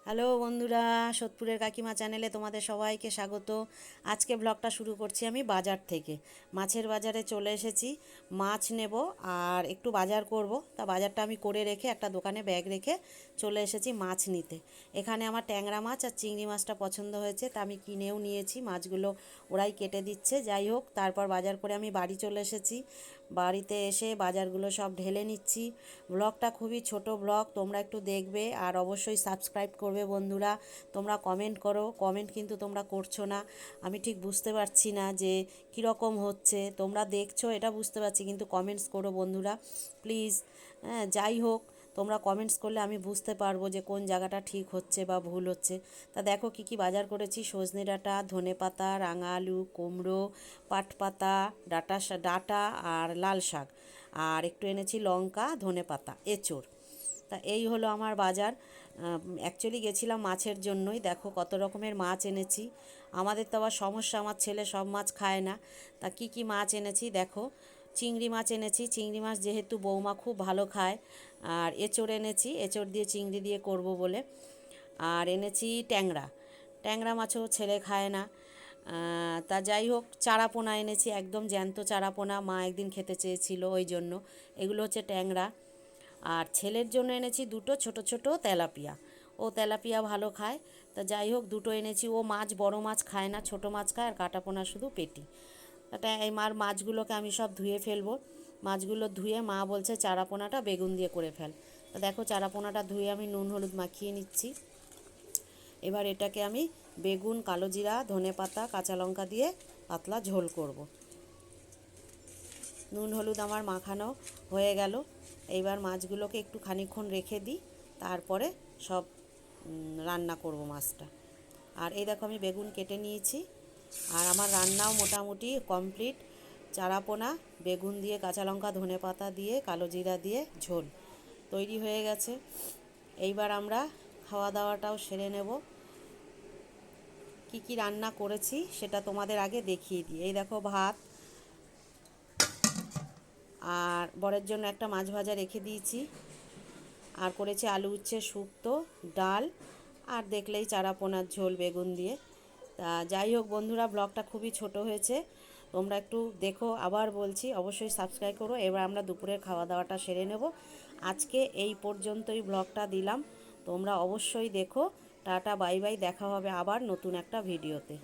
Hello বন্ধুরা, সোদপুরের কাকিমা চ্যানেলে তোমাদের সবাইকে স্বাগত। আজকে ব্লগটা শুরু করছি আমি বাজার থেকে। মাছের বাজারে চলে এসেছি, মাছ নেব আর একটু বাজার করব। তা বাজারটা আমি করে রেখে একটা দোকানে ব্যাগ রেখে চলে এসেছি মাছ নিতে। এখানে আমার ট্যাংরা মাছ আর চিংড়ি মাছটা পছন্দ হয়েছে, তা আমি কিনেও নিয়েছি। মাছগুলো ওরাই কেটে দিচ্ছে। যাই হোক, তারপর বাজার করে আমি বাড়ি চলে এসেছি। বাড়িতে এসে বাজারগুলো সব ঢেলে নিচ্ছি। ব্লগটা খুবই ছোট ব্লগ, তোমরা একটু দেখবে আর অবশ্যই সাবস্ক্রাইব করবে বন্ধুরা। তোমরা কমেন্ট করো, কমেন্ট কিন্তু তোমরা করছো না। আমি ঠিক বুঝতে পারছি না যে কীরকম হচ্ছে। তোমরা দেখছো এটা বুঝতে পারছি, কিন্তু কমেন্টস করো বন্ধুরা প্লিজ। হ্যাঁ, যাই হোক, তোমরা কমেন্টস করলে আমি বুঝতে পারবো যে কোন জায়গাটা ঠিক হচ্ছে বা ভুল হচ্ছে। তা দেখো কী কী বাজার করেছি: সজনে ডাঁটা, ধনেপাতা, রাঙা আলু, কুমড়ো, পাটপাতা, ডাঁটা আর লাল শাক, আর একটু এনেছি লঙ্কা, ধনেপাতা, এঁচোড়। তা এই হলো আমার বাজার। অ্যাকচুয়ালি গেছিলাম মাছের জন্যই। দেখো কত রকমের মাছ এনেছি। আমাদের তো আবার সমস্যা, আমার ছেলে সব মাছ খায় না। তা কি কি মাছ এনেছি দেখো: চিংড়ি মাছ এনেছি, চিংড়ি মাছ যেহেতু বৌমা খুব ভালো খায়। আর এঁচোড় এনেছি, এঁচোড় দিয়ে চিংড়ি দিয়ে করব বলে। আর এনেছি ট্যাংরা, ট্যাংরা মাছও ছেলে খায় না। তা যাই হোক, চারাপোনা এনেছি, একদম জ্যান্ত চারাপোনা, মা একদিন খেতে চেয়েছিল ওই জন্য। এগুলো হচ্ছে ট্যাংরা। আর ছেলের জন্য এনেছি দুটো ছোট ছোট তেলাপিয়া, ও তেলাপিয়া ভালো খায়। তা যাই হোক, দুটো এনেছি। ও মাছ, বড় মাছ খায় না, ছোট মাছ খায়, আর কাটাপোনা শুধু পেটি। তা এই মাছগুলোকে আমি সব ধুয়ে ফেলবো। মাছগুলো ধুয়ে মা বলছে চারাপোনাটা বেগুন দিয়ে করে ফেল। তা দেখো, চারাপোনাটা ধুয়ে আমি নুন হলুদ মাখিয়ে নিচ্ছি। এবার এটাকে আমি বেগুন, কালো জিরা, ধনেপাতা, কাঁচা লঙ্কা দিয়ে পাতলা ঝোল করব। নুন হলুদ আমার মাখানো হয়ে গেল। এইবার মাছগুলোকে একটু খানিকক্ষণ রেখে দিই, তারপরে সব রান্না করব মাছটা। আর এই দেখো, আমি বেগুন কেটে নিয়েছি। আর আমার রান্নাও মোটামুটি কমপ্লিট। চারাপোনা, বেগুন দিয়ে, কাঁচা লঙ্কা, ধনেপাতা দিয়ে, কালো জিরা দিয়ে ঝোল তৈরি হয়ে গেছে। এইবার আমরা খাওয়া দাওয়াটাও সেরে নেব। কি কি রান্না করেছি সেটা তোমাদের আগে দেখিয়ে দিই। এই দেখো, ভাত, আর বরের জন্য একটা মাছ ভাজা রেখে দিয়েছি। আর করেছি আলু উচ্ছে শুক্তো, ডাল, আর দেখলেই চারাপোনার ঝোল বেগুন দিয়ে। তা যাই হোক বন্ধুরা, ব্লগটা খুবই ছোট হয়েছে, তোমরা একটু দেখো। আবার বলছি, অবশ্যই সাবস্ক্রাইব করো। এবার আমরা দুপুরের খাওয়া দাওয়াটা সেরে নেব। আজকে এই পর্যন্তই ব্লগটা দিলাম, তোমরা অবশ্যই দেখো। টাটা, বাই বাই, দেখা হবে আবার নতুন একটা ভিডিওতে।